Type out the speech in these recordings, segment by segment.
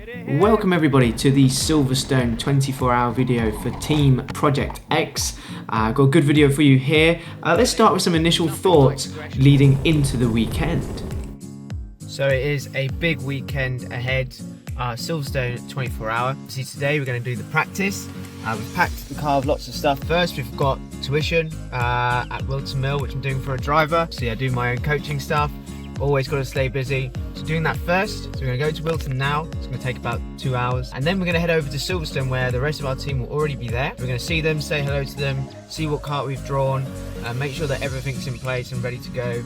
Welcome everybody to the Silverstone 24-hour video for Team Project X. I've got a good video for you here. Let's start with some initial thoughts leading into the weekend. So it is a big weekend ahead, Silverstone 24-hour. See, today we're going to do the practice. We've packed the car with lots of stuff. First, we've got tuition at Wilton Mill, which I'm doing for a driver. So yeah, I do my own coaching stuff. Always got to stay busy. So doing that first. So we're going to go to Wilton now. It's going to take about 2 hours. And then we're going to head over to Silverstone where the rest of our team will already be there. We're going to see them, say hello to them, see what kart we've drawn, make sure that everything's in place and ready to go.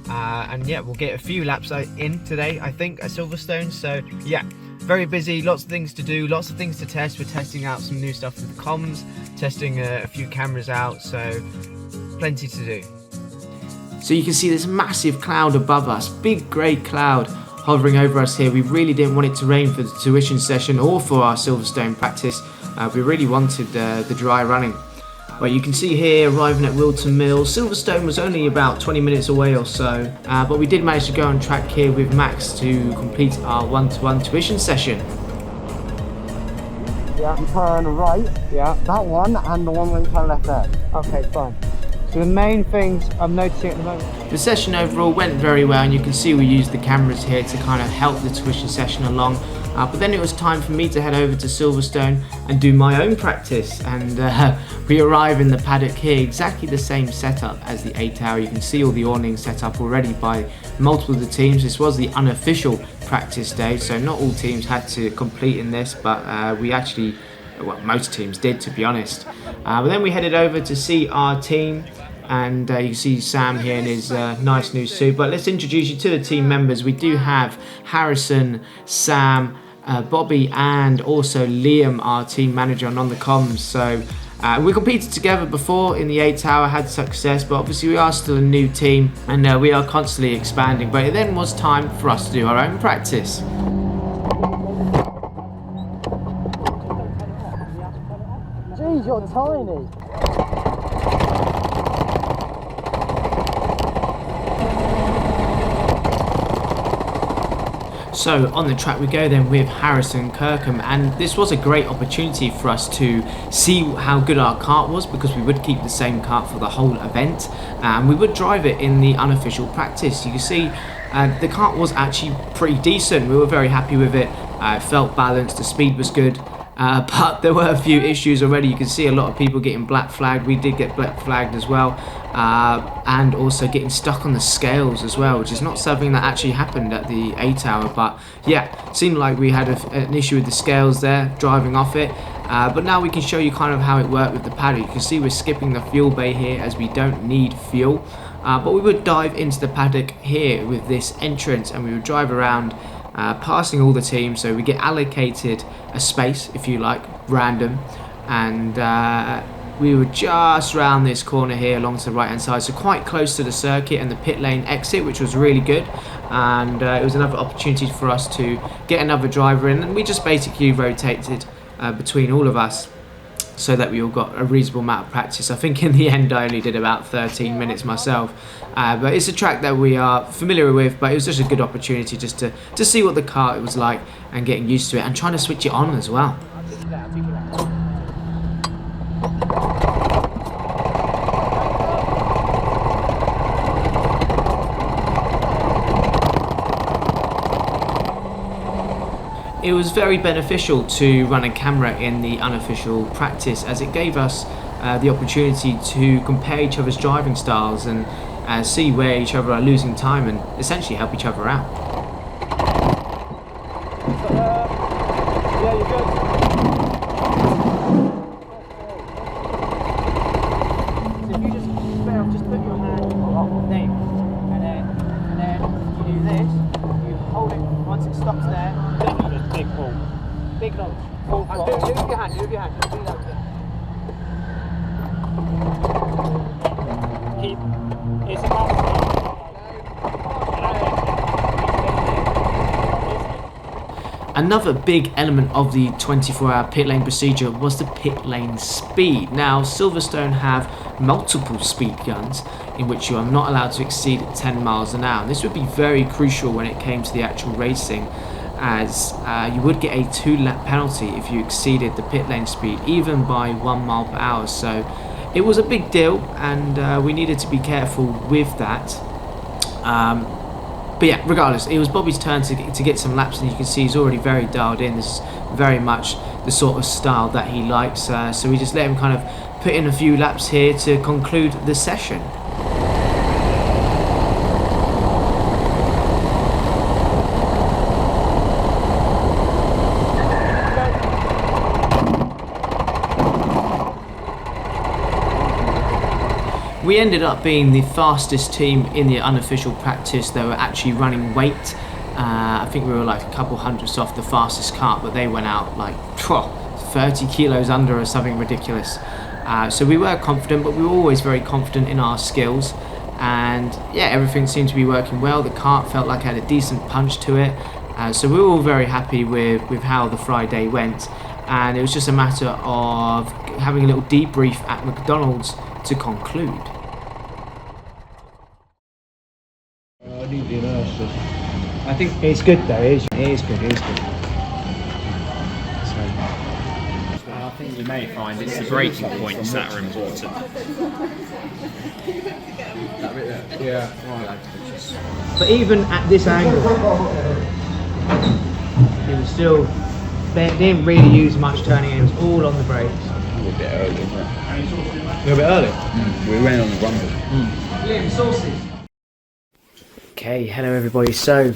And yeah, we'll get a few laps in today, I think, at Silverstone. So yeah, very busy, lots of things to do, lots of things to test. We're testing out some new stuff with the comms, testing a few cameras out, so plenty to do. So you can see this massive cloud above us, big grey cloud hovering over us here. We really didn't want it to rain for the tuition session or for our Silverstone practice. We really wanted the dry running. But you can see here, arriving at Wilton Mill, Silverstone was only about 20 minutes away or so, but we did manage to go on track here with Max to complete our one-to-one tuition session. Yeah, you turn right, yeah, that one, and the one where you turn left there. Okay, fine. So the main things I'm noticing at the moment. The session overall went very well, and you can see we used the cameras here to kind of help the tuition session along. But then it was time for me to head over to Silverstone and do my own practice, and we arrive in the paddock here, exactly the same setup as the 8 hour. You can see all the awnings set up already by multiple of the teams. This was the unofficial practice day, so not all teams had to complete in this, but we actually, well, most teams did, to be honest. But then we headed over to see our team, and you can see Sam here in his nice new suit. But let's introduce you to the team members. We do have Harrison, Sam, Bobby, and also Liam, our team manager, and on the comms. So we competed together before in the 8 hour, had success, but obviously we are still a new team, and we are constantly expanding. But it then was time for us to do our own practice. Jeez, you're tiny. So on the track we go then with Harrison Kirkham, and this was a great opportunity for us to see how good our kart was, because we would keep the same kart for the whole event, and we would drive it in the unofficial practice. You can see the kart was actually pretty decent. We were very happy with it. It felt balanced, the speed was good. But there were a few issues already. You can see a lot of people getting black flagged. We did get black flagged as well, and also getting stuck on the scales as well, which is not something that actually happened at the 8 hour. But yeah, seemed like we had an issue with the scales there, driving off it. But now we can show you kind of how it worked with the paddock. You can see we're skipping the fuel bay here as we don't need fuel. But we would dive into the paddock here with this entrance, and we would drive around, passing all the teams, so we get allocated a space, if you like, random, and we were just round this corner here along to the right hand side, so quite close to the circuit and the pit lane exit, which was really good. And it was another opportunity for us to get another driver in, and we just basically rotated between all of us so that we all got a reasonable amount of practice. I think in the end I only did about 13 minutes myself, but it's a track that we are familiar with, but it was just a good opportunity just to see what the kart was like and getting used to it and trying to switch it on as well. It was very beneficial to run a camera in the unofficial practice, as it gave us the opportunity to compare each other's driving styles and see where each other are losing time and essentially help each other out. Yeah, you're good. So if you just put your hand on the thing, and then you do this, you hold it once it stops there. Big pull. Big launch. Pull. Do it with your hand, do it with your hand. Do that with it. Keep. It's a Another big element of the 24-hour pit lane procedure was the pit lane speed. Now, Silverstone have multiple speed guns in which you are not allowed to exceed 10 miles an hour. This would be very crucial when it came to the actual racing. as you would get a 2-lap penalty if you exceeded the pit lane speed, even by 1 mile per hour. So it was a big deal, and we needed to be careful with that. But yeah, regardless, it was Bobby's turn to get some laps, and you can see he's already very dialed in. This is very much the sort of style that he likes. So we just let him kind of put in a few laps here to conclude the session. We ended up being the fastest team in the unofficial practice. They were actually running weight. I think we were like a couple hundredths off the fastest kart, but they went out like 30 kilos under or something ridiculous. So we were confident, but we were always very confident in our skills. And yeah, everything seemed to be working well. The kart felt like it had a decent punch to it. So we were all very happy with how the Friday went. And it was just a matter of having a little debrief at McDonald's to conclude. I think it's good though. It is good. So, I think you may find it's the braking points that are important. yeah. But even at this angle, it was still. They didn't really use much turning. It was all on the brakes. A little bit early, wasn't it? A little bit early. We ran on the rumble. Okay, hello everybody. So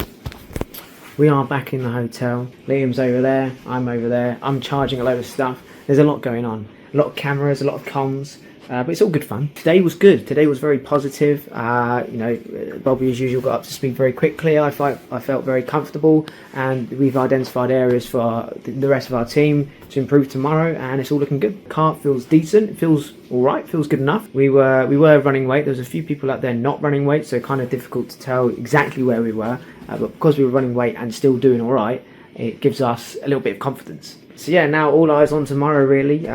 we are back in the hotel. Liam's over there, I'm over there. I'm charging a load of stuff. There's a lot going on. A lot of cameras, a lot of comms. But it's all good fun. Today was good. Today was very positive. Bobby, as usual, got up to speed very quickly. I felt very comfortable, and we've identified areas for the rest of our team to improve tomorrow, and it's all looking good. Kart feels decent. It feels all right. Feels good enough. We were running weight. There was a few people out there not running weight, so kind of difficult to tell exactly where we were. But because we were running weight and still doing all right, it gives us a little bit of confidence. So yeah, now all eyes on tomorrow, really.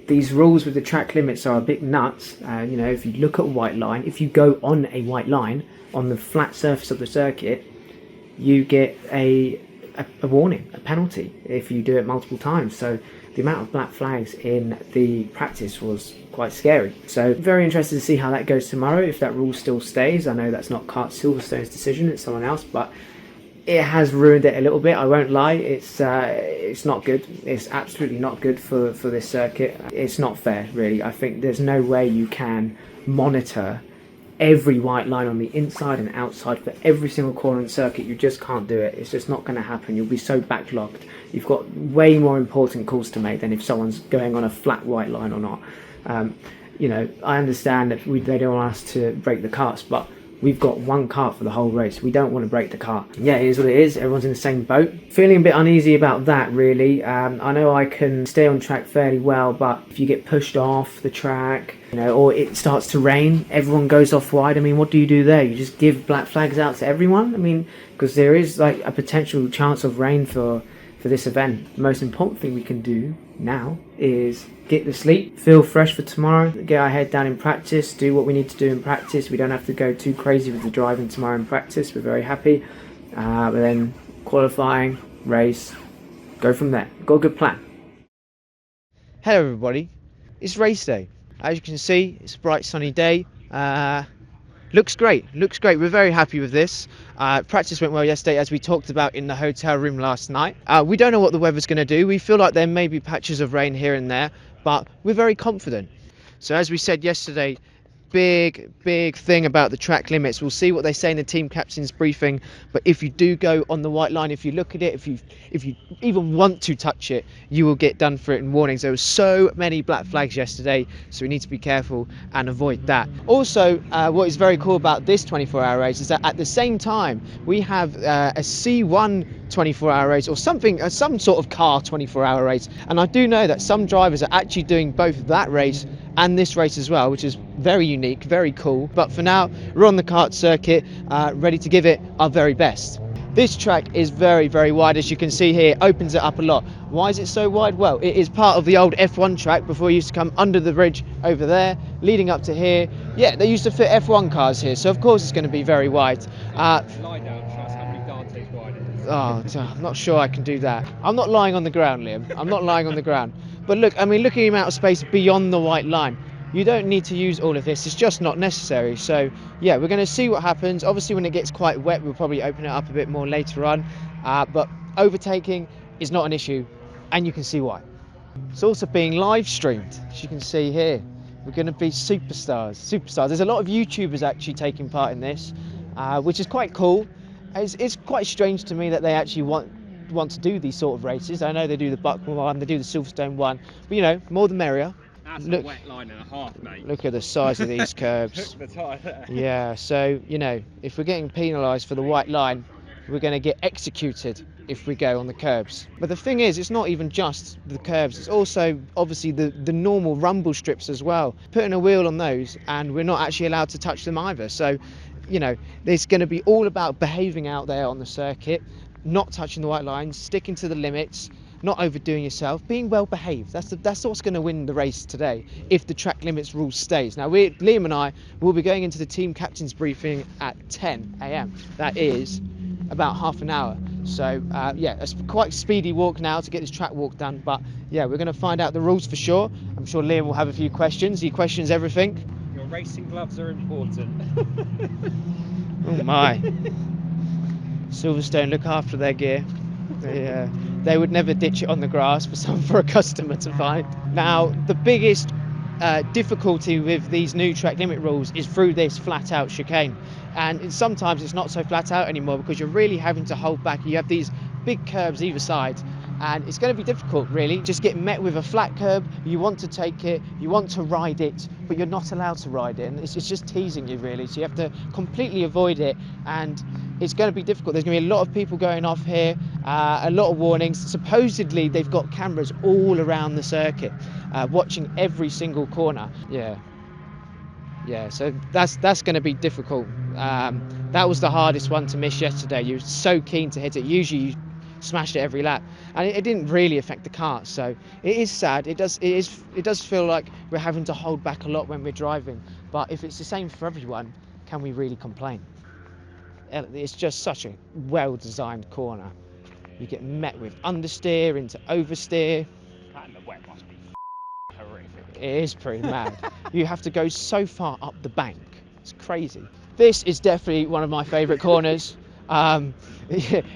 These rules with the track limits are a bit nuts. If you look at a white line, if you go on a white line on the flat surface of the circuit, you get a warning, a penalty, if you do it multiple times. So the amount of black flags in the practice was quite scary. So very interested to see how that goes tomorrow, if that rule still stays. I know that's not Silverstone's decision, it's someone else, but it has ruined it a little bit. I won't lie. It's not good. It's absolutely not good for this circuit. It's not fair, really. I think there's no way you can monitor every white line on the inside and outside for every single corner in the circuit. You just can't do it. It's just not going to happen. You'll be so backlogged. You've got way more important calls to make than if someone's going on a flat white line or not. I understand that they don't want us to break the karts, but we've got one kart for the whole race. We don't want to break the kart. Yeah, it is what it is. Everyone's in the same boat. Feeling a bit uneasy about that, really. I know I can stay on track fairly well, but if you get pushed off the track, or it starts to rain, everyone goes off wide. I mean, what do you do there? You just give black flags out to everyone? I mean, because there is like a potential chance of rain for this event. The most important thing we can do now is get the sleep, feel fresh for tomorrow, get our head down in practice, do what we need to do in practice. We don't have to go too crazy with the driving tomorrow in practice. We're very happy. But then qualifying, race, go from there. Got a good plan. Hello everybody, it's race day. As you can see, it's a bright sunny day. Looks great. We're very happy with this. Practice went well yesterday, as we talked about in the hotel room last night. We don't know what the weather's going to do. We feel like there may be patches of rain here and there, but we're very confident. So as we said yesterday, big thing about the track limits. We'll see what they say in the team captain's briefing, but if you do go on the white line, if you look at it, if you even want to touch it, you will get done for it in warnings. There were so many black flags yesterday, so we need to be careful and avoid that. Also, what is very cool about this 24-hour race is that at the same time we have a C1 24-hour race, or something, some sort of car 24-hour race, and I do know that some drivers are actually doing both that race and this race as well, which is very unique, very cool. But for now, we're on the kart circuit, ready to give it our very best. This track is very wide, as you can see here. Opens it up a lot. Why is it so wide? Well, it is part of the old F1 track before it used to come under the bridge over there, leading up to here. Yeah, they used to fit F1 cars here, so of course it's going to be very wide. Lie down, show us how many Dante's wide it is. Oh, I'm not sure I can do that. I'm not lying on the ground, Liam. I'm not lying on the ground. But look, I mean, look at the amount of space beyond the white line. You don't need to use all of this. It's just not necessary. So, yeah, we're going to see what happens. Obviously, when it gets quite wet, we'll probably open it up a bit more later on. But overtaking is not an issue, and you can see why. It's also being live streamed, as you can see here. We're going to be superstars. There's a lot of YouTubers actually taking part in this, which is quite cool. It's quite strange to me that they actually want to do these sort of races. I know they do the Buckman one, they do the Silverstone one, but you know, more the merrier. That's a wet line and a half, mate. Look at the size of these curbs. Took the tyre there. Yeah, so you know, if we're getting penalised for the white line, we're going to get executed if we go on the curbs. But the thing is, it's not even just the curbs, it's also obviously the normal rumble strips as well. Putting a wheel on those and we're not actually allowed to touch them either. So, you know, it's going to be all about behaving out there on the circuit, not touching the white lines, sticking to the limits, not overdoing yourself, being well behaved. That's what's going to win the race today if the track limits rule stays. Now, Liam and I will be going into the team captain's briefing at 10 a.m. That is about half an hour. So yeah, it's quite a speedy walk now to get this track walk done. But yeah, we're going to find out the rules for sure. I'm sure Liam will have a few questions. He questions everything. Your racing gloves are important. Oh my. Silverstone look after their gear. They would never ditch it on the grass for a customer to find. Now, the biggest difficulty with these new track limit rules is through this flat out chicane, and sometimes it's not so flat out anymore because you're really having to hold back. You have these big curbs either side and it's going to be difficult really. Just get met with a flat curb, you want to take it, you want to ride it, but you're not allowed to ride it, and it's just teasing you really, so you have to completely avoid it, and it's going to be difficult. There's going to be a lot of people going off here, a lot of warnings. Supposedly they've got cameras all around the circuit watching every single corner. Yeah, so that's going to be difficult. That was the hardest one to miss yesterday. You were so keen to hit it. Usually you smashed it every lap, and it didn't really affect the car. So it is sad. It does feel like we're having to hold back a lot when we're driving. But if it's the same for everyone, can we really complain? It's just such a well-designed corner. You get met with understeer into oversteer. That in the wet must be horrific. It is pretty mad. You have to go so far up the bank. It's crazy. This is definitely one of my favourite corners.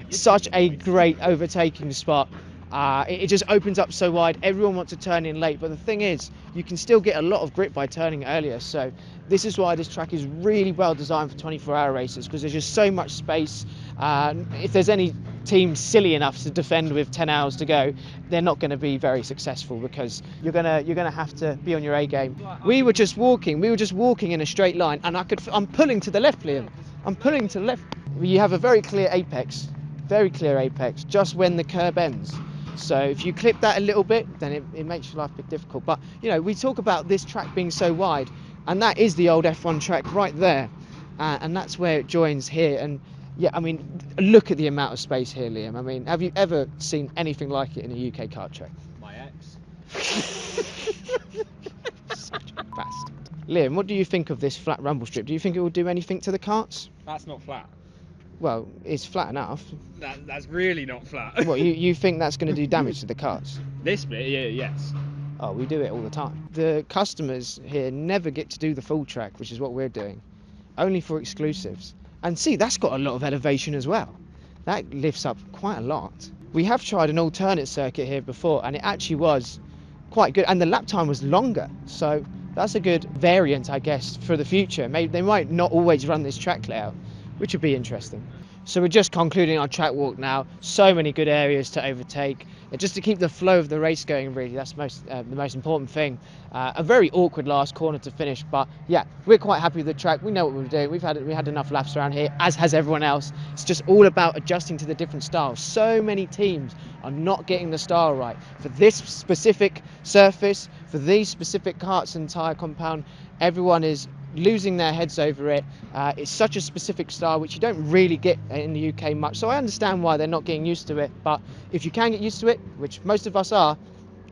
Such a great overtaking spot. It just opens up so wide. Everyone wants to turn in late, but the thing is, you can still get a lot of grip by turning earlier. So this is why this track is really well designed for 24-hour races, because there's just so much space. If there's any team silly enough to defend with 10 hours to go, they're not going to be very successful, because you're gonna have to be on your A game. We were just walking in a straight line, and I'm pulling to the left, Liam. I'm pulling to the left. You have a very clear apex, just when the curb ends. So if you clip that a little bit, then it makes your life a bit difficult. But you know, we talk about this track being so wide, and that is the old F1 track right there, and that's where it joins here. And yeah, I mean, look at the amount of space here, Liam. I mean, have you ever seen anything like it in a UK kart track? My ex. Such a bastard. Liam, what do you think of this flat rumble strip? Do you think it will do anything to the karts? That's not flat. Well, it's flat enough. That's really not flat. What, you think that's going to do damage to the karts? This bit, yeah, yes. Oh, we do it all the time. The customers here never get to do the full track, which is what we're doing. Only for exclusives. And see, that's got a lot of elevation as well. That lifts up quite a lot. We have tried an alternate circuit here before, and it actually was quite good. And the lap time was longer. So that's a good variant, I guess, for the future. Maybe they might not always run this track layout, which would be interesting. So we're just concluding our track walk now. So many good areas to overtake. Just to keep the flow of the race going, really, that's the most important thing. A very awkward last corner to finish, but yeah, we're quite happy with the track. We know what we're doing. We had enough laps around here, as has everyone else. It's just all about adjusting to the different styles. So many teams are not getting the style right. For this specific surface, for these specific karts and tyre compound, everyone is losing their heads over it. It's such a specific style which you don't really get in the UK much, so I understand why they're not getting used to it, but if you can get used to it, which most of us are,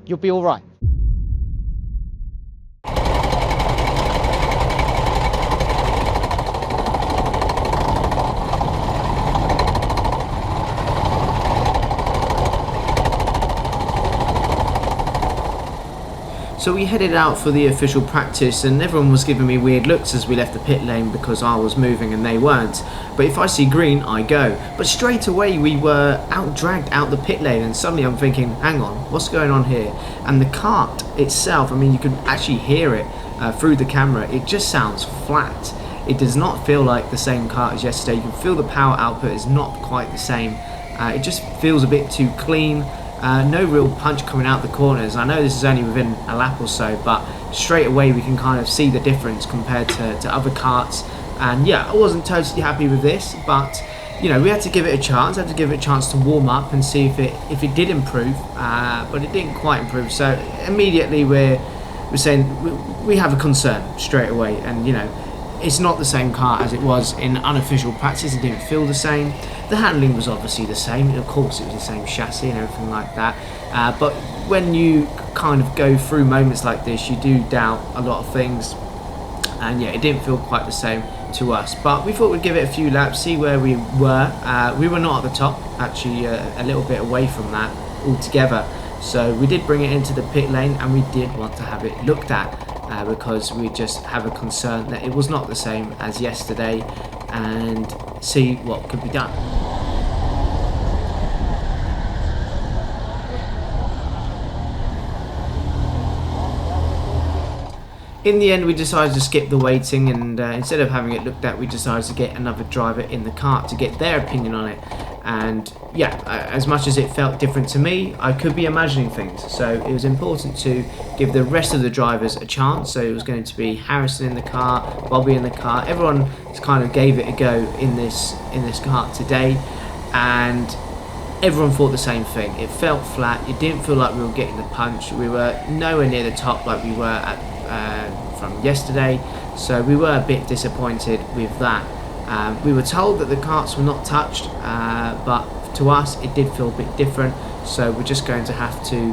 you'll be all right. So we headed out for the official practice, and everyone was giving me weird looks as we left the pit lane because I was moving and they weren't. But if I see green, I go. But straight away we were dragged out the pit lane, and suddenly I'm thinking, hang on, what's going on here? And the kart itself, I mean, you could actually hear it through the camera. It just sounds flat. It does not feel like the same kart as yesterday. You can feel the power output is not quite the same. It just feels a bit too clean. No real punch coming out the corners. I know this is only within a lap or so, but straight away we can kind of see the difference compared to other karts. And yeah, I wasn't totally happy with this, but you know, we had to give it a chance. Had to give it a chance to warm up and see if it did improve. But it didn't quite improve. So immediately we're saying we have a concern straight away, and you know, it's not the same car as it was in unofficial practice. It didn't feel the same. The handling was obviously the same. Of course, it was the same chassis and everything like that. But when you kind of go through moments like this, you do doubt a lot of things. And yeah, it didn't feel quite the same to us. But we thought we'd give it a few laps, see where we were. We were not at the top, actually a little bit away from that altogether. So we did bring it into the pit lane, and we did want to have it looked at. Because we just have a concern that it was not the same as yesterday, and see what could be done. In the end, we decided to skip the waiting, and instead of having it looked at, we decided to get another driver in the kart to get their opinion on it. And yeah, as much as it felt different to me, I could be imagining things. So it was important to give the rest of the drivers a chance. So it was going to be Harrison in the car, Bobby in the car. Everyone kind of gave it a go in this kart today, and everyone thought the same thing. It felt flat. It didn't feel like we were getting the punch. We were nowhere near the top like we were at from yesterday. So we were a bit disappointed with that. We were told that the karts were not touched, but to us it did feel a bit different, so we're just going to have to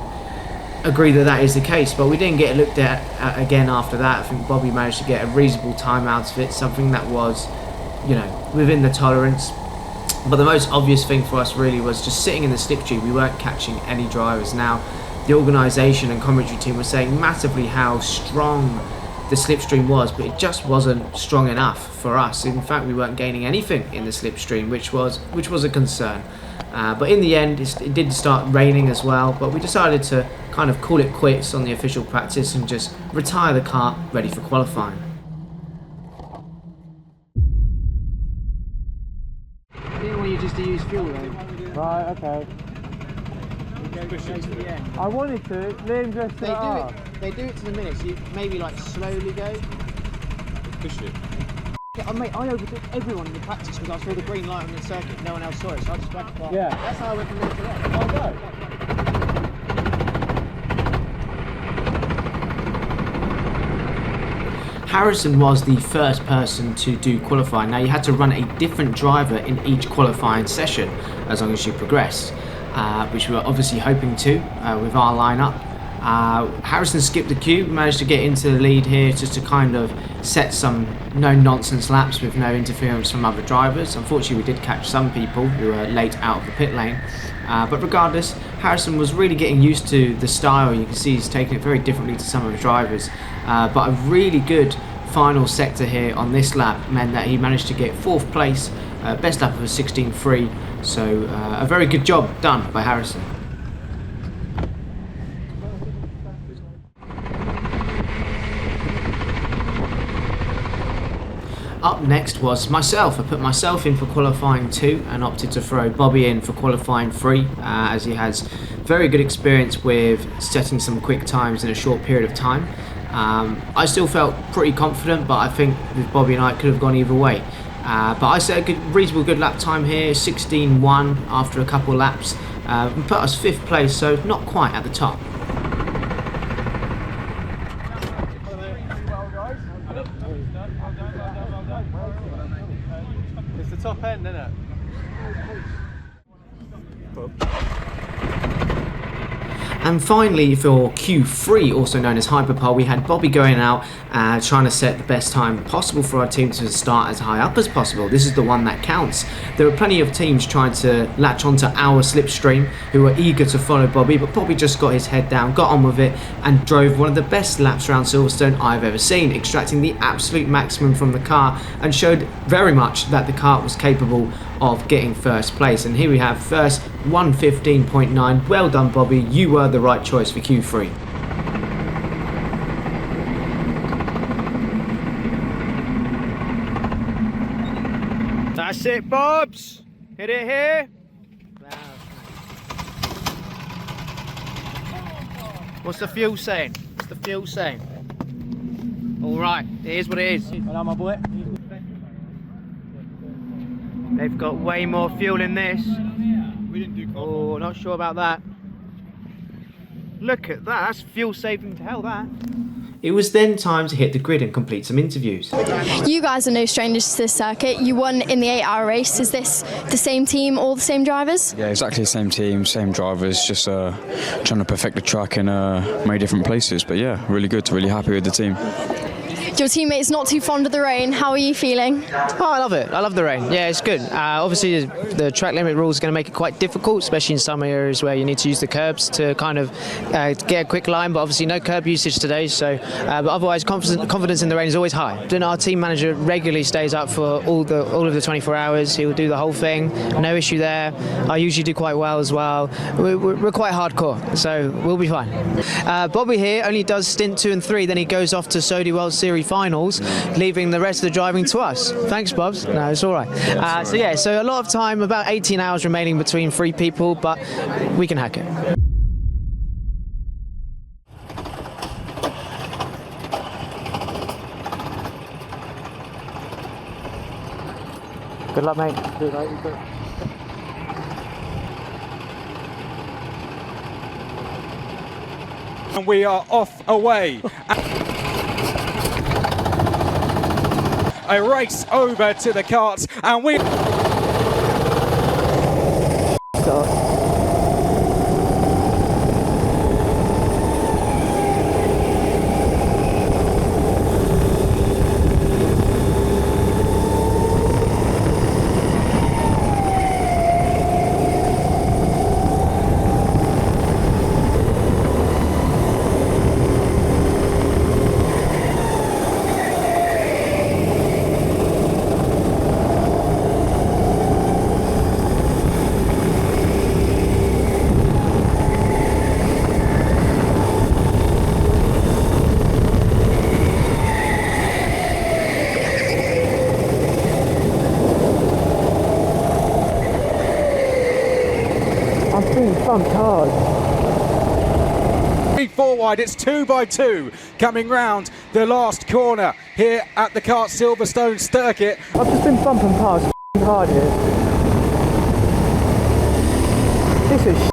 agree that that is the case. But we didn't get looked at again after that. I think Bobby managed to get a reasonable time out of it, something that was, you know, within the tolerance. But the most obvious thing for us really was just sitting in the slipstream. We weren't catching any drivers. Now, the organisation and commentary team were saying massively how strong the slipstream was, but it just wasn't strong enough for us. In fact, we weren't gaining anything in the slipstream, which was a concern. But in the end, it did start raining as well, but we decided to kind of call it quits on the official practice and just retire the kart ready for qualifying. I didn't want you just to use fuel though. Right, okay. I wanted to, Liam just They do it to the minute, so you maybe like slowly go. Push it. Yeah, mate, I overtook everyone in the practice because I saw the green light on the circuit, no one else saw it, so I just went by. Yeah. That's how I went from left to right. Oh, go. Harrison was the first person to do qualifying. Now, you had to run a different driver in each qualifying session as long as you progressed, which we were obviously hoping to with our lineup. Harrison skipped the queue, managed to get into the lead here just to kind of set some no-nonsense laps with no interference from other drivers. Unfortunately, we did catch some people who were late out of the pit lane. But regardless, Harrison was really getting used to the style. You can see he's taking it very differently to some of the drivers. But a really good final sector here on this lap meant that he managed to get 4th place, best lap of a 16.3. So a very good job done by Harrison. Up next was myself. I put myself in for qualifying 2 and opted to throw Bobby in for qualifying 3 as he has very good experience with setting some quick times in a short period of time. I still felt pretty confident, but I think with Bobby and I it could have gone either way. But I set a reasonable good lap time here, 16.1 after a couple laps, and put us 5th place, so not quite at the top. It's the top end, isn't it? And finally, for Q3, also known as Hyperpole, we had Bobby going out trying to set the best time possible for our team to start as high up as possible. This is the one that counts. There were plenty of teams trying to latch onto our slipstream who were eager to follow Bobby, but Bobby just got his head down, got on with it, and drove one of the best laps around Silverstone I've ever seen, extracting the absolute maximum from the car, and showed very much that the car was capable of getting first place. And here we have first 1:15.9. Well done, Bobby, you were the right choice for Q3. That's it, Bobs. Hit it here. What's the fuel saying? What's the fuel saying? All right, it is what it is. Hello, my boy. They've got way more fuel in this. Oh, not sure about that. Look at that, that's fuel saving to hell, that. It was then time to hit the grid and complete some interviews. You guys are no strangers to this circuit. You won in the 8-hour race. Is this the same team, all the same drivers? Yeah, exactly the same team, same drivers, just trying to perfect the track in many different places. But yeah, really good, really happy with the team. Your teammate's not too fond of the rain. How are you feeling? Oh, I love it. I love the rain. Yeah, it's good. Obviously, the track limit rules are going to make it quite difficult, especially in some areas where you need to use the curbs to kind of get a quick line. But obviously, no curb usage today. So, but otherwise, confidence in the rain is always high. Then our team manager regularly stays up for all of the 24 hours. He will do the whole thing. No issue there. I usually do quite well as well. We're quite hardcore, so we'll be fine. Bobby here only does stint 2 and 3, then he goes off to Saudi World Series finals, leaving the rest of the driving to us. Thanks, Bobs. No, it's all right. So yeah, so a lot of time, about 18 hours remaining between 3 people, but we can hack it. Good luck, mate. Good luck. And we are off away. A race over to the carts, and we... Four wide, it's 2 by 2 coming round the last corner here at the Kart Silverstone circuit. I've just been bumping past hard here. This is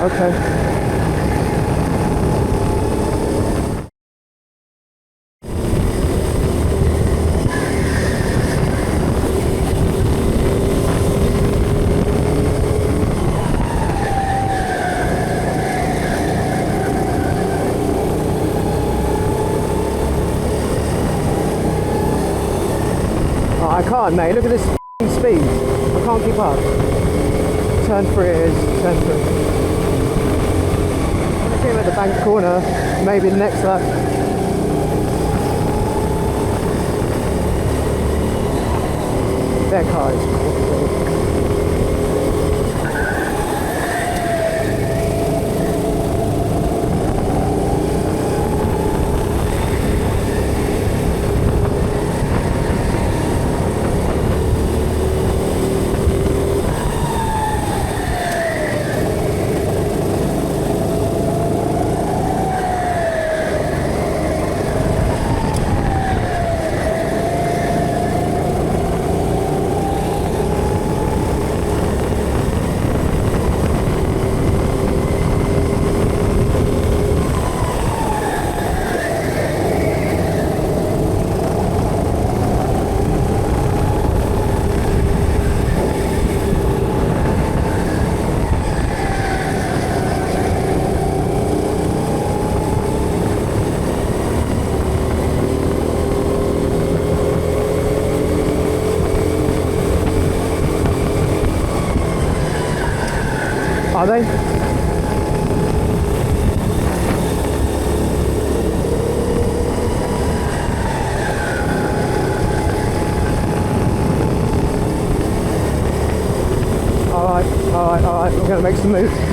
okay. time, mate. Look at this speed. I can't keep up. Turn 3 it is. Turn 3. I see him at the bank corner. Maybe the next lap. Their car is cool. Are they? Alright, we're going to make some moves.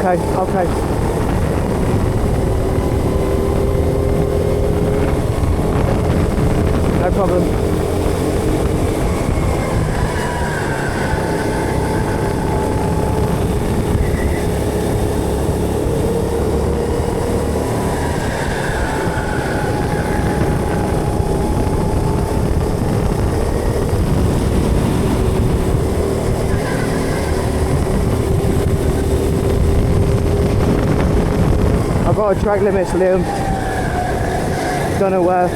Okay. No problem. I've got a track limits, Liam. Don't know where.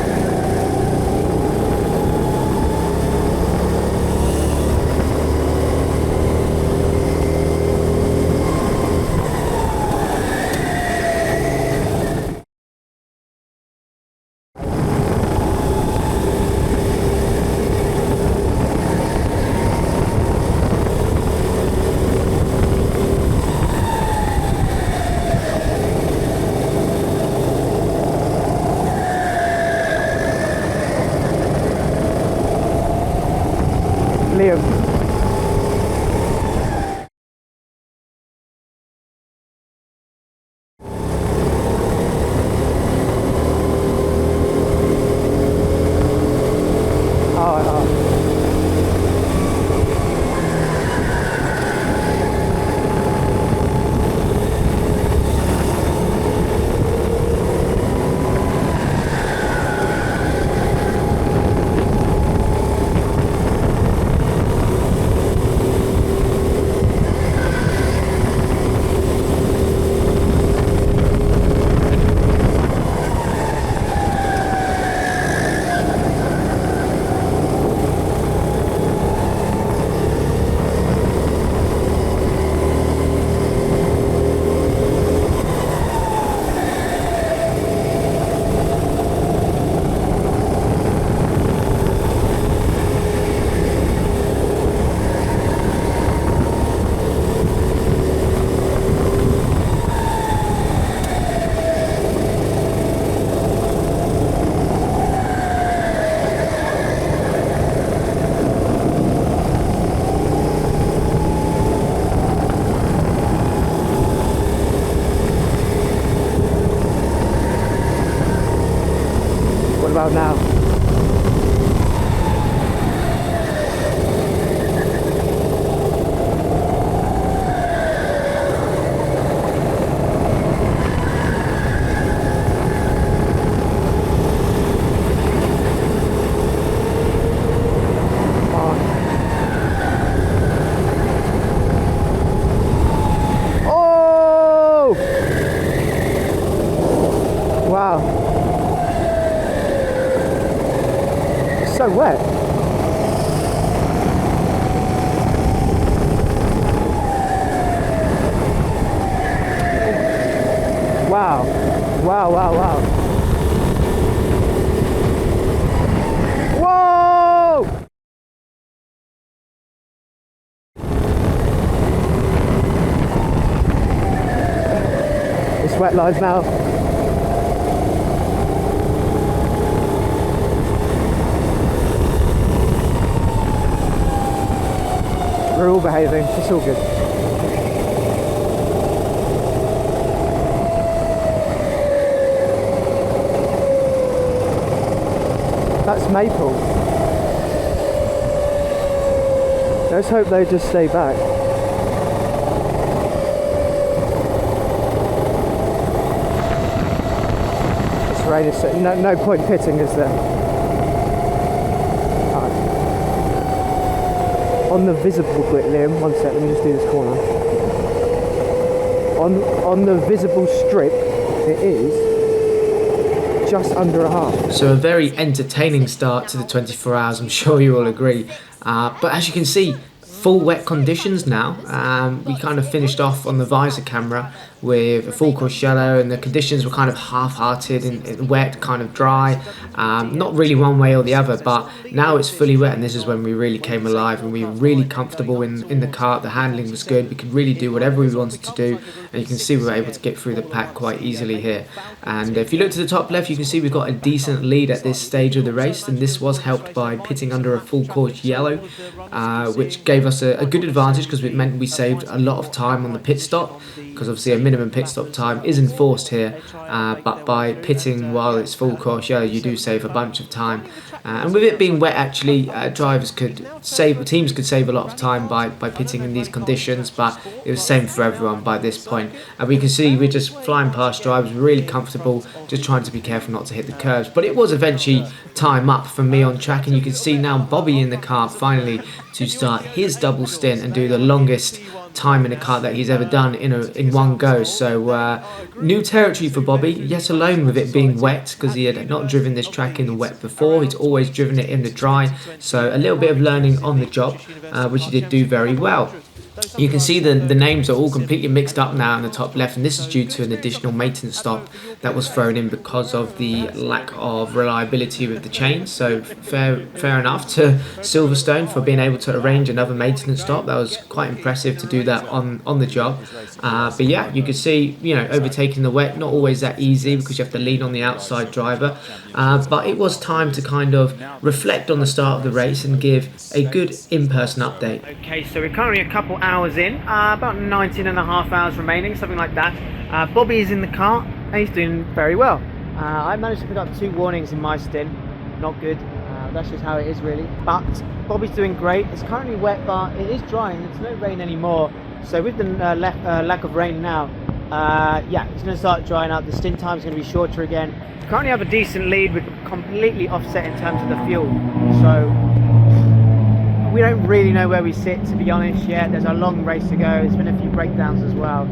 Brilliant. What about now? Oh! Wow. So wet. Wow. Wow, wow, wow. Whoa! It's wet lines now. We're all behaving, it's all good. That's maple. Let's hope they just stay back. It's raining, so no point pitting, is there? On the visible bit, Liam, one sec, let me just do this corner. On the visible strip, it is just under a half. So a very entertaining start to the 24 hours, I'm sure you all agree. But as you can see, full wet conditions now. We kind of finished off on the visor camera with a full course yellow, and the conditions were kind of half-hearted and wet, kind of dry. Not really one way or the other, but now it's fully wet, and this is when we really came alive and we were really comfortable in the kart. The handling was good, we could really do whatever we wanted to do, and you can see we were able to get through the pack quite easily here. And if you look to the top left, you can see we've got a decent lead at this stage of the race, and this was helped by pitting under a full course yellow, which gave us a good advantage because it meant we saved a lot of time on the pit stop, because obviously a minimum pit stop time is enforced here, but by pitting while it's full course yellow you do save a bunch of time, and with it being wet actually teams could save a lot of time by pitting in these conditions, but it was the same for everyone by this point. And we can see we're just flying past drivers, really comfortable, just trying to be careful not to hit the curves, but it was eventually time up for me on track, and you can see now Bobby in the car finally to start his double stint and do the longest time in a kart that he's ever done in one go. So new territory for Bobby, yet alone with it being wet, because he had not driven this track in the wet before. He's always driven it in the dry, so a little bit of learning on the job, which he did do very well. You can see the names are all completely mixed up now in the top left, and this is due to an additional maintenance stop that was thrown in because of the lack of reliability with the chains. So fair enough to Silverstone for being able to arrange another maintenance stop. That was quite impressive to do that on the job. But yeah, you could see, you know, overtaking the wet, not always that easy because you have to lean on the outside driver. But it was time to kind of reflect on the start of the race and give a good in-person update. Okay, so we're currently a couple hours in, about 19.5 hours remaining, something like that. Bobby is in the car and he's doing very well. I managed to pick up 2 warnings in my stint, not good. That's just how it is really. But Bobby's doing great. It's currently wet, but it is drying. It's no rain anymore. So with the lack of rain now, yeah, it's going to start drying up. The stint time is going to be shorter again. Currently have a decent lead. We're completely offset in terms of the fuel. So we don't really know where we sit, to be honest, yet. There's a long race to go. There's been a few breakdowns as well.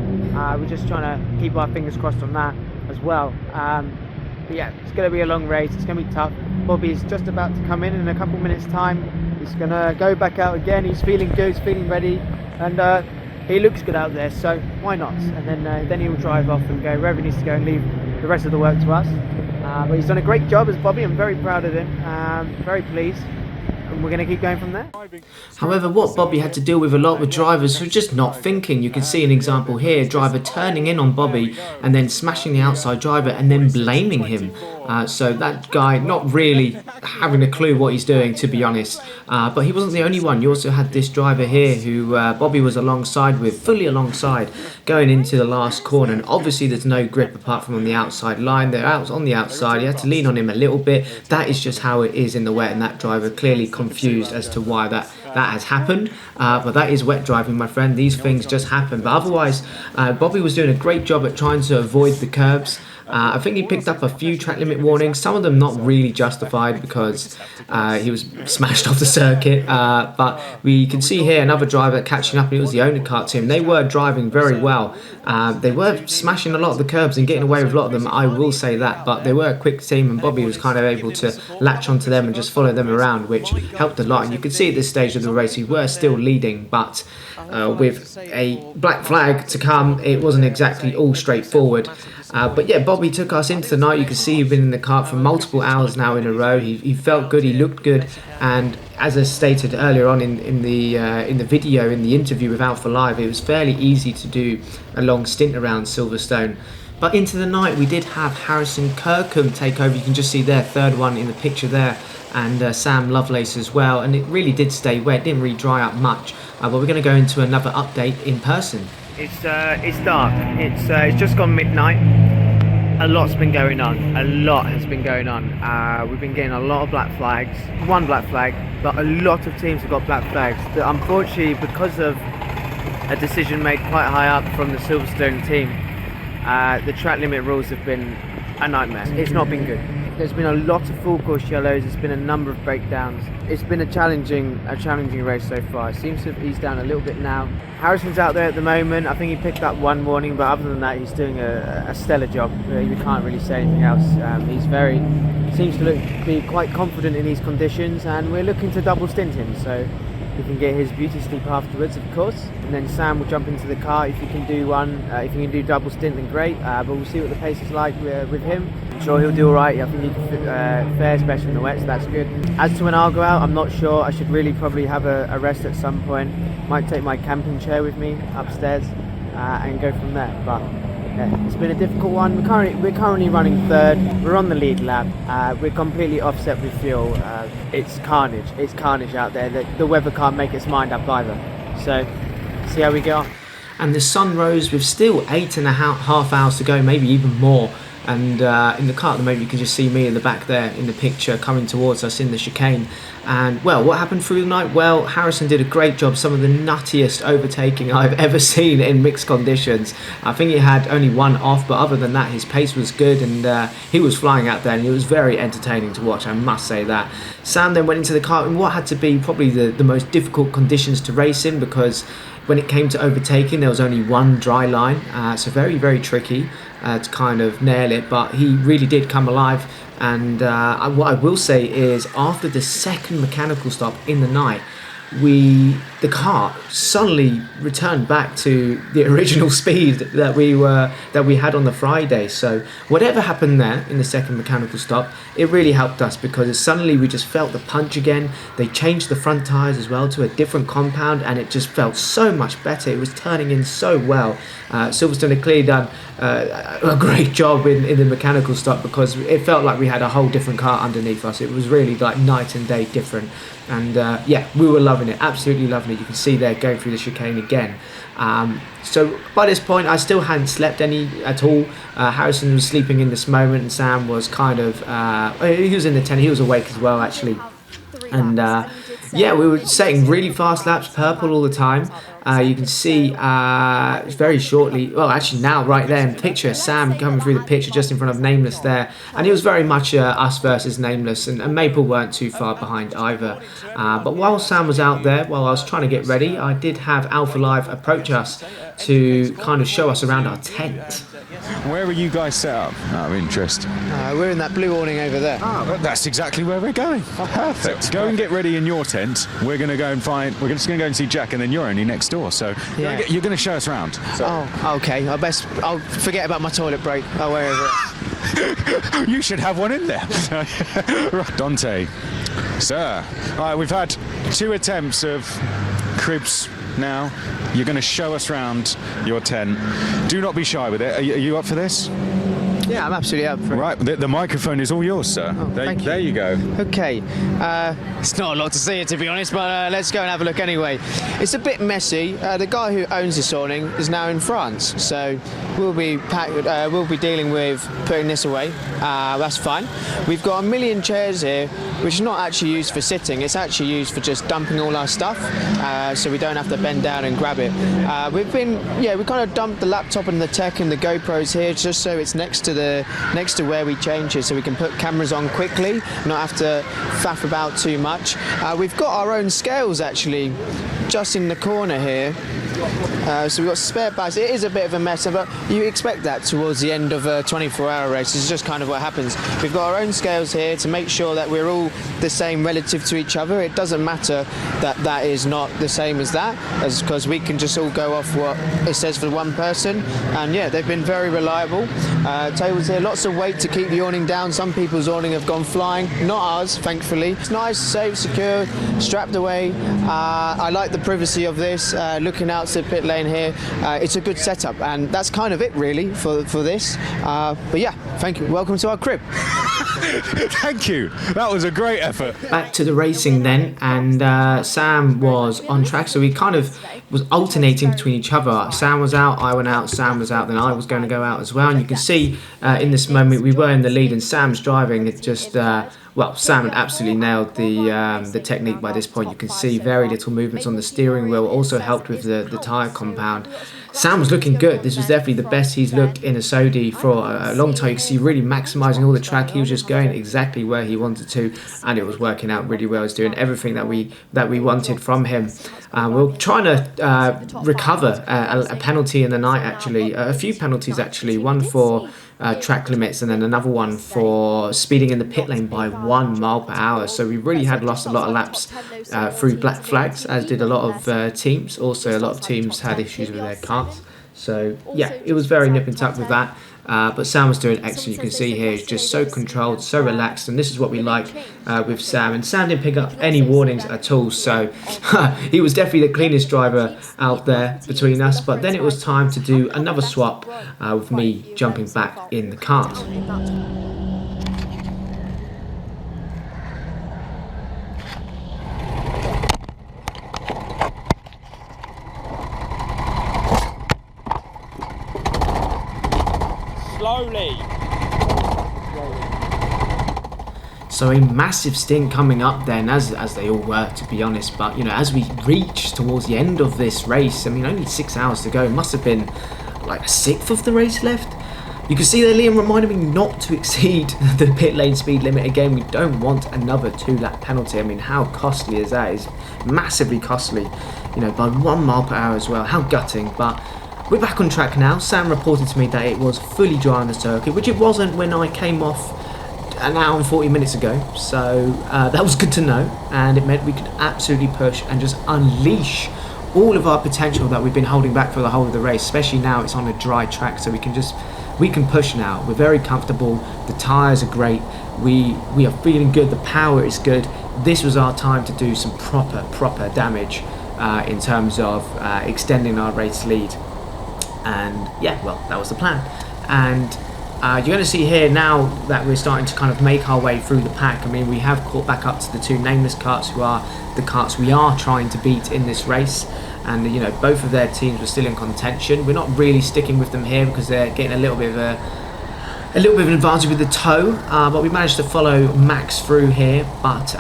We're just trying to keep our fingers crossed on that as well. But yeah, it's going to be a long race. It's going to be tough. Bobby's just about to come in a couple minutes time. He's going to go back out again. He's feeling good, he's feeling ready, and he looks good out there, so why not? And then he'll drive off and go wherever he needs to go and leave the rest of the work to us. But he's done a great job as Bobby. I'm very proud of him, very pleased. And we're going to keep going from there. However, what Bobby had to deal with a lot with drivers who were just not thinking. You can see an example here, driver turning in on Bobby and then smashing the outside driver and then blaming him. So that guy not really having a clue what he's doing, to be honest. But he wasn't the only one. You also had this driver here who Bobby was alongside with, fully alongside, going into the last corner. And obviously there's no grip apart from on the outside line. They're out on the outside. You had to lean on him a little bit. That is just how it is in the wet, and that driver clearly confused as to why that has happened. But that is wet driving, my friend. These things just happen. But otherwise, Bobby was doing a great job at trying to avoid the curbs. I think he picked up a few track limit warnings, some of them not really justified because he was smashed off the circuit. But we can see here another driver catching up, and it was the owner car team. They were driving very well. They were smashing a lot of the curbs and getting away with a lot of them, I will say that. But they were a quick team, and Bobby was kind of able to latch onto them and just follow them around, which helped a lot. And you could see at this stage of the race, we were still leading, but with a black flag to come, it wasn't exactly all straightforward. But yeah, Bobby took us into the night. You can see he'd been in the car for multiple hours now in a row. He felt good, he looked good, and as I stated earlier on in the video, in the interview with Alpha Live, it was fairly easy to do a long stint around Silverstone. But into the night, we did have Harrison Kirkham take over. You can just see their third one in the picture there, and Sam Lovelace as well. And it really did stay wet, didn't really dry up much. But we're going to go into another update in person. It's dark. It's just gone midnight. A lot's been going on. A lot has been going on. We've been getting a lot of black flags. One black flag, but a lot of teams have got black flags. That unfortunately, because of a decision made quite high up from the Silverstone team, the track limit rules have been a nightmare. It's not been good. There's been a lot of full course yellows. There's been a number of breakdowns. It's been a challenging race so far. It seems to have eased down a little bit now. Harrison's out there at the moment. I think he picked up one warning, but other than that, he's doing a stellar job. We can't really say anything else. Seems to be quite confident in these conditions, and we're looking to double stint him, so he can get his beauty sleep afterwards, of course. And then Sam will jump into the car if he can do one. If he can do double stint, then great. But we'll see what the pace is like with him. I'm sure he'll do all right. I think he fares better in the wet, so that's good. As to when I'll go out, I'm not sure. I should really probably have a rest at some point. Might take my camping chair with me upstairs and go from there. But yeah, it's been a difficult one. We're currently running third. We're on the lead lap. We're completely offset with fuel. It's carnage. It's carnage out there. The weather can't make its mind up either. So, see how we go. And the sun rose with still 8.5 hours to go, maybe even more. And in the car at the moment, you can just see me in the back there in the picture coming towards us in the chicane. And well, what happened through the night? Well, Harrison did a great job. Some of the nuttiest overtaking I've ever seen in mixed conditions. I think he had only one off, but other than that, his pace was good, and he was flying out there, and it was very entertaining to watch, I must say that. Sam then went into the car in what had to be probably the most difficult conditions to race in, because when it came to overtaking, there was only one dry line, so very, very tricky to kind of nail it, but he really did come alive. And what I will say is, after the second mechanical stop in the night, the car suddenly returned back to the original speed that we had on the Friday. So whatever happened there in the second mechanical stop, it really helped us, because suddenly we just felt the punch again. They changed the front tyres as well to a different compound, and it just felt so much better. It was turning in so well. Silverstone had clearly done a great job in the mechanical stop, because it felt like we had a whole different car underneath us. It was really like night and day different. And yeah, we were loving it, absolutely loving it. You can see there going through the chicane again. So by this point, I still hadn't slept any at all. Harrison was sleeping in this moment, and Sam was kind of, he was in the tent, he was awake as well actually. And yeah, we were setting really fast laps, purple all the time. You can see very shortly, well actually now right there in the picture, Sam coming through the picture just in front of Nameless there, and it was very much us versus Nameless, and Maple weren't too far behind either. But while Sam was out there, while I was trying to get ready, I did have Alpha Live approach us to kind of show us around our tent. Where are you guys set up? Out of interest. We're in that blue awning over there. That's exactly where we're going. Perfect. Go and get ready in your tent. We're going to go and we're just going to go and see Jack, and then you're only next door. So Yeah. you're going to show us around. So. Oh, okay. I'll forget about my toilet break. I'll wear it. You should have one in there. Right. Dante, sir. All right, we've had 2 attempts of cribs now. You're going to show us around your tent. Do not be shy with it. Are you up for this? Yeah, I'm absolutely up for it. Right, the microphone is all yours, sir. Thank you. There you go. Okay, it's not a lot to see here, to be honest, but let's go and have a look anyway. It's a bit messy. The guy who owns this awning is now in France, so we'll be dealing with putting this away. That's fine. We've got a million chairs here, which is not actually used for sitting. It's actually used for just dumping all our stuff, so we don't have to bend down and grab it. We kind of dumped the laptop and the tech and the GoPros here, just so it's next to where we change it, so we can put cameras on quickly, not have to faff about too much. We've got our own scales actually just in the corner here. So we've got spare bags. It is a bit of a mess, but you expect that towards the end of a 24-hour race. It's just kind of what happens. We've got our own scales here to make sure that we're all the same relative to each other. It doesn't matter that is not the same as that, because we can just all go off what it says for one person. And yeah, they've been very reliable. Tables here, lots of weight to keep the awning down. Some people's awning have gone flying, not ours, thankfully. It's nice, safe, secure, strapped away. I like the privacy of this, looking out to the pit lane here. It's a good setup, and that's kind of it really for this. But yeah, thank you. Welcome to our crib. Thank you. That was a great effort. Back to the racing then, and Sam was on track, so we kind of was alternating between each other. Sam was out, I went out, Sam was out, then I was going to go out as well. And you can see in this moment we were in the lead, and Sam's driving. It just well, Sam had absolutely nailed the technique by this point. You can see very little movements on the steering wheel, also helped with the tyre compound. Sam was looking good. This was definitely the best he's looked in a Sodi for a long time. You can see really maximising all the track. He was just going exactly where he wanted to, and it was working out really well. He was doing everything that we wanted from him. We're trying to recover a penalty in the night, actually. A few penalties, actually. One for track limits, and then another one for speeding in the pit lane by 1 mile per hour. So we really had lost a lot of laps through black flags, as did a lot of teams. Also, a lot of teams had issues with their carts. So yeah, it was very nip and tuck with that. But Sam was doing excellent. You can see here he's just so controlled, so relaxed, and this is what we like with Sam. And Sam didn't pick up any warnings at all, so he was definitely the cleanest driver out there between us. But then it was time to do another swap with me jumping back in the cart. So a massive stint coming up then, as they all were, to be honest. But you know, as we reached towards the end of this race, I mean, only 6 hours to go. It must have been like a sixth of the race left. You can see there Liam reminded me not to exceed the pit lane speed limit again. We don't want another 2-lap penalty. I mean, how costly is that? It's massively costly, you know, by 1 mile per hour as well. How gutting. But we're back on track now. Sam reported to me that it was fully dry on the circuit, which it wasn't when I came off an hour and 40 minutes ago, so that was good to know, and it meant we could absolutely push and just unleash all of our potential that we've been holding back for the whole of the race, especially now it's on a dry track, so we can push now. We're very comfortable, the tyres are great, we are feeling good, the power is good. This was our time to do some proper damage in terms of extending our race lead. And yeah, well, that was the plan. And you're going to see here now that we're starting to kind of make our way through the pack. I mean, we have caught back up to the two nameless karts, who are the karts we are trying to beat in this race. And you know, both of their teams were still in contention. We're not really sticking with them here because they're getting a little bit of an advantage with the tow, but we managed to follow Max through here. But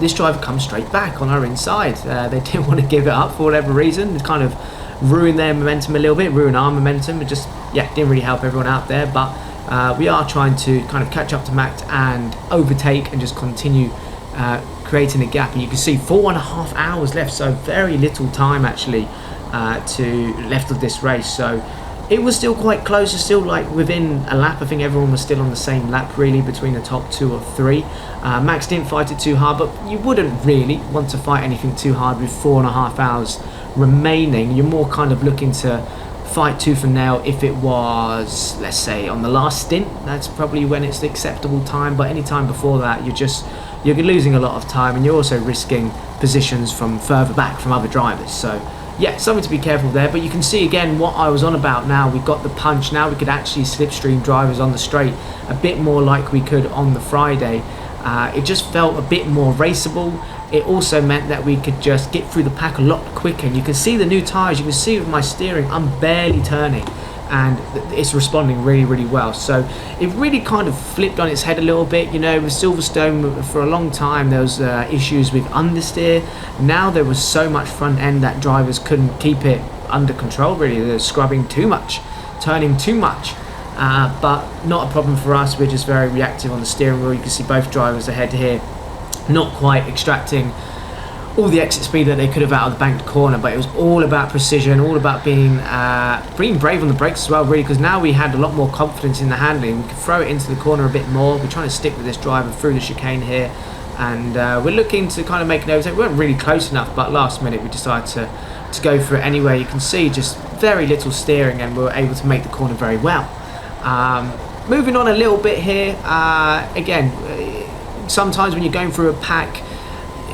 this driver comes straight back on our inside. They didn't want to give it up for whatever reason. It kind of ruined their momentum a little bit, ruined our momentum. It just, yeah, didn't really help everyone out there. But we are trying to kind of catch up to Max and overtake and just continue creating a gap. And you can see 4.5 hours left, so very little time actually to left of this race. So it was still quite close. It's still like within a lap. I think everyone was still on the same lap really between the top 2 or 3. Max didn't fight it too hard, but you wouldn't really want to fight anything too hard with 4.5 hours remaining. You're more kind of looking to fight tooth and nail if it was, let's say, on the last stint. That's probably when it's the acceptable time, but any time before that you're losing a lot of time, and you're also risking positions from further back from other drivers. So yeah, something to be careful there. But you can see again what I was on about. Now we've got the punch. Now we could actually slipstream drivers on the straight a bit more like we could on the Friday. It just felt a bit more raceable. It also meant that we could just get through the pack a lot quicker. And you can see the new tyres. You can see with my steering, I'm barely turning, and it's responding really well. So it really kind of flipped on its head a little bit. You know, with Silverstone for a long time there was issues with understeer. Now there was so much front end that drivers couldn't keep it under control really. They're scrubbing too much, turning too much, but not a problem for us. We're just very reactive on the steering wheel. You can see both drivers ahead here not quite extracting all the exit speed that they could have out of the banked corner, but it was all about precision, all about being brave on the brakes as well really, because now we had a lot more confidence in the handling. We could throw it into the corner a bit more. We're trying to stick with this driver through the chicane here, and we're looking to kind of make an overtake. We weren't really close enough, but last minute we decided to go for it anyway. You can see just very little steering, and we were able to make the corner very well. Moving on a little bit here, again, sometimes when you're going through a pack,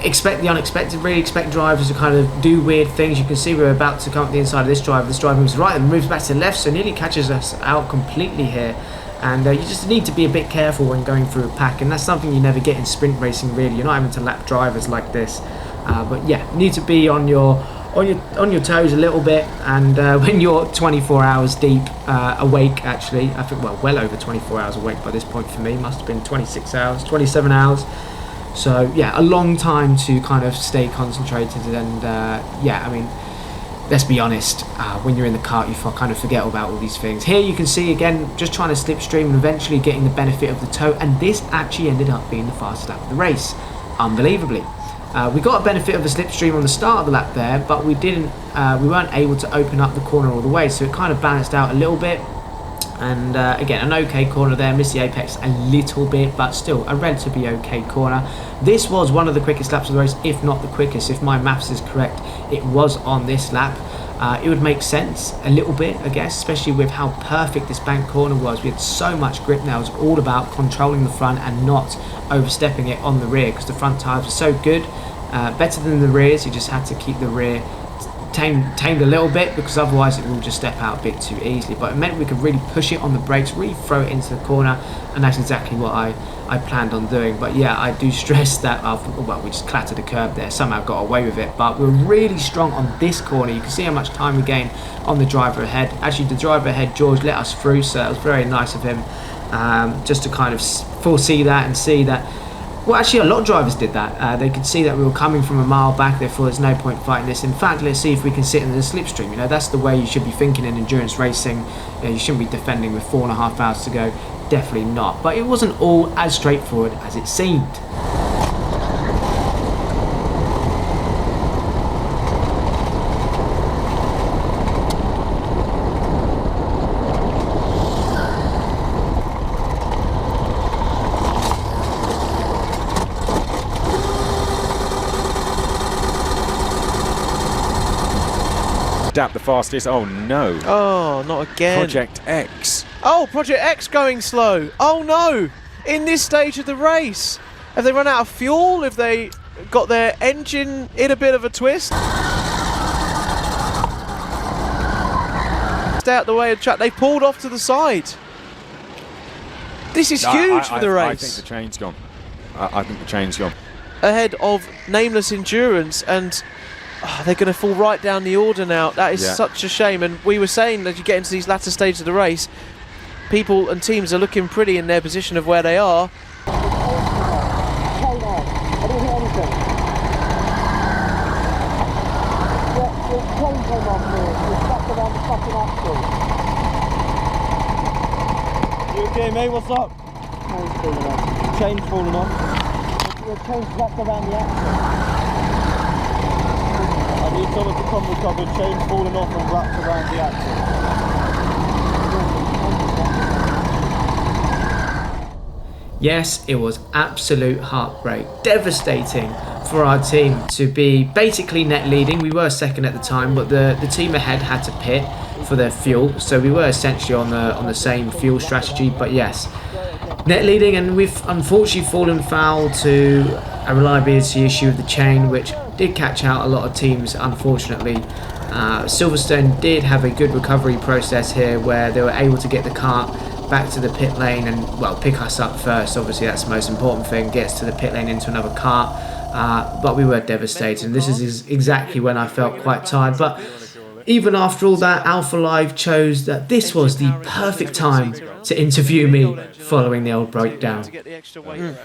expect the unexpected, really expect drivers to kind of do weird things. You can see we're about to come up the inside of this driver. This driver moves right and moves back to the left, so nearly catches us out completely here. And you just need to be a bit careful when going through a pack, and that's something you never get in sprint racing really. You're not having to lap drivers like this, but yeah, you need to be on your toes a little bit. And when you're 24 hours deep awake, actually I think, well over 24 hours awake by this point for me, must have been 26 hours, 27 hours. So yeah, a long time to kind of stay concentrated. And yeah, I mean, let's be honest, when you're in the kart, you kind of forget about all these things. Here you can see again, just trying to slipstream and eventually getting the benefit of the tow, and this actually ended up being the fastest lap of the race, unbelievably. We got a benefit of the slipstream on the start of the lap there, but we weren't able to open up the corner all the way, so it kind of balanced out a little bit. And again, an okay corner there, missed the apex a little bit, but still a relatively okay corner. This was one of the quickest laps of the race, if not the quickest. If my maths is correct, it was on this lap. It would make sense a little bit, I guess, especially with how perfect this bank corner was. We had so much grip now. It was all about controlling the front and not overstepping it on the rear, because the front tyres were so good, better than the rears. You just had to keep the rear tamed a little bit, because otherwise it will just step out a bit too easily. But it meant we could really push it on the brakes, really throw it into the corner, and that's exactly what I planned on doing. But yeah, I do stress that we just clattered the curb there, somehow got away with it, but we're really strong on this corner. You can see how much time we gained on the driver ahead. Actually, the driver ahead, George, let us through, so it was very nice of him, just to kind of foresee that and see that. Well, actually, a lot of drivers did that. They could see that we were coming from a mile back. They thought there's no point fighting this. In fact, let's see if we can sit in the slipstream. You know, that's the way you should be thinking in endurance racing. You know, you shouldn't be defending with 4.5 hours to go. Definitely not. But it wasn't all as straightforward as it seemed. Dap the fastest. Oh no. Oh, not again. Project X. Oh, Project X going slow. Oh no. In this stage of the race. Have they run out of fuel? Have they got their engine in a bit of a twist? Stay out the way of the track. They pulled off to the side. This is huge for the race. I think the chain's gone. I think the chain's gone. Ahead of Nameless Endurance, and they're going to fall right down the order now. That is such a shame. And we were saying that you get into these latter stages of the race, people and teams are looking pretty in their position of where they are. You okay, mate? What's up? Chain's falling off. The chain's wrapped around the axle. I need someone to come recover. Chain's falling off and wrapped around the axle. Yes, it was absolute heartbreak, devastating for our team to be basically net leading. We were second at the time, but the team ahead had to pit for their fuel, so we were essentially on the same fuel strategy. But yes, net leading, and we've unfortunately fallen foul to a reliability issue with the chain, which did catch out a lot of teams, unfortunately. Silverstone did have a good recovery process here where they were able to get the car back to the pit lane and, well, pick us up first. Obviously that's the most important thing, get us to the pit lane into another car, but we were devastated, and this is exactly when I felt quite tired. But even after all that, Alpha Live chose that this was the perfect time to interview me following the old breakdown.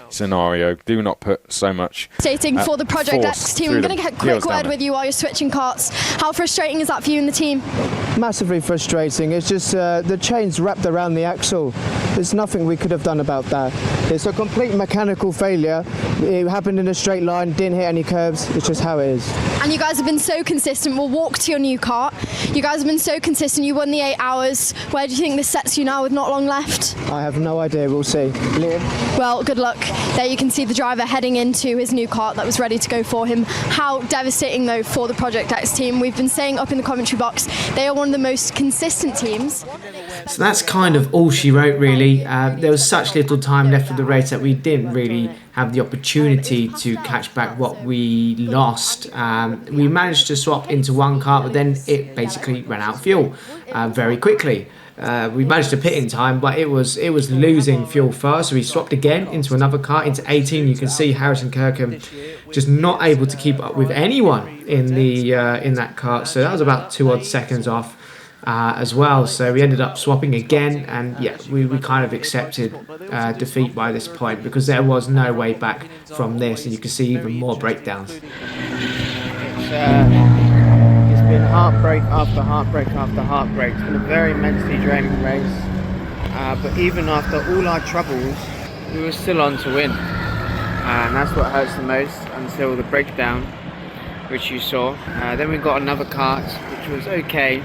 Scenario. Do not put so much Stating for the Project X team, I'm going to get a quick word with you while you're switching carts. How frustrating is that for you and the team? Massively frustrating. It's just the chain's wrapped around the axle. There's nothing we could have done about that. It's a complete mechanical failure. It happened in a straight line, didn't hit any curves. It's just how it is. And you guys have been so consistent. We'll walk to your new kart. You guys have been so consistent. You won the 8 hours. Where do you think this sets you now with not long left? I have no idea. We'll see. Liam? Well, good luck. There you can see the driver heading into his new kart that was ready to go for him. How devastating, though, for the Project X team. We've been saying up in the commentary box, they are one of the most consistent teams. So that's kind of all she wrote, really. There was such little time left of the race that we didn't really have the opportunity to catch back what we lost. We managed to swap into one car, but then it basically ran out of fuel very quickly. We managed to pit in time, but it was losing fuel first, so we swapped again into another car, into 18. You can see Harrison Kirkham just not able to keep up with anyone in that car, so that was about 2 odd seconds off as well. So we ended up swapping again, and yeah, we kind of accepted defeat by this point, because there was no way back from this, and you can see even more breakdowns. It's been heartbreak after heartbreak after heartbreak. It's been a very mentally draining race, but even after all our troubles, we were still on to win, and that's what hurts the most until the breakdown, which you saw. Then we got another kart, which was okay.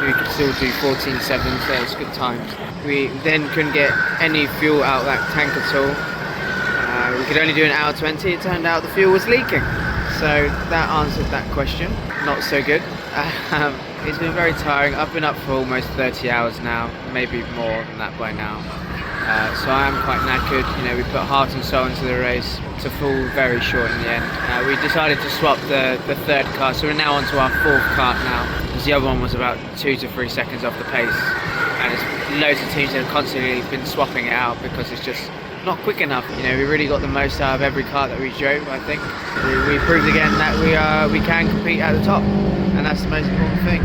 We could still do 14.7, so it's good times. We then couldn't get any fuel out of that tank at all. We could only do an hour 20. It turned out the fuel was leaking, so that answered that question. Not so good. It's been very tiring. I've been up for almost 30 hours now, maybe more than that by now. So I am quite knackered. You know, we put heart and soul into the race to fall very short in the end. We decided to swap the third car, so we're now onto our fourth kart now, because the other one was about 2 to 3 seconds off the pace, and it's loads of teams that have constantly been swapping it out because it's just not quick enough. You know, we really got the most out of every kart that we drove. I think we proved again that we can compete at the top, and that's the most important thing.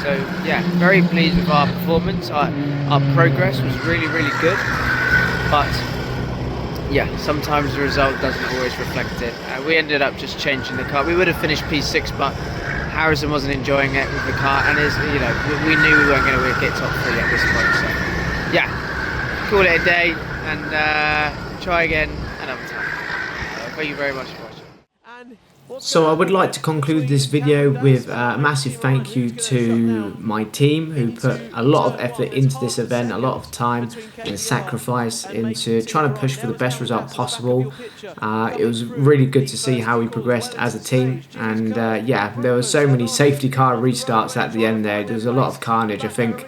So yeah, very pleased with our performance. Our progress was really good, but yeah, sometimes the result doesn't always reflect it. We ended up just changing the car. We would have finished P6, but Harrison wasn't enjoying it with the car, and you know, we knew we weren't going to get top 3 at this point. So yeah, call it a day and try again another time. Thank you very much for watching. And So I would like to conclude this video with a massive thank you to my team who put a lot of effort into this event, a lot of time and sacrifice into trying to push for the best result possible. It was really good to see how we progressed as a team, and yeah, there were so many safety car restarts at the end there. There was a lot of carnage. I think,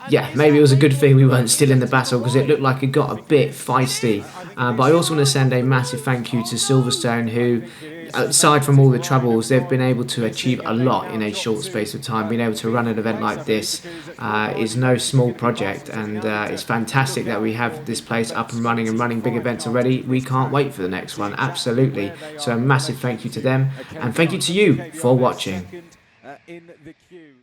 yeah, maybe it was a good thing we weren't still in the battle because it looked like it got a bit feisty. But I also want to send a massive thank you to Silverstone, who, aside from all the troubles, they've been able to achieve a lot in a short space of time. Being able to run an event like this is no small project, and it's fantastic that we have this place up and running big events already. We can't wait for the next one, absolutely. So a massive thank you to them, and thank you to you for watching. In the queue.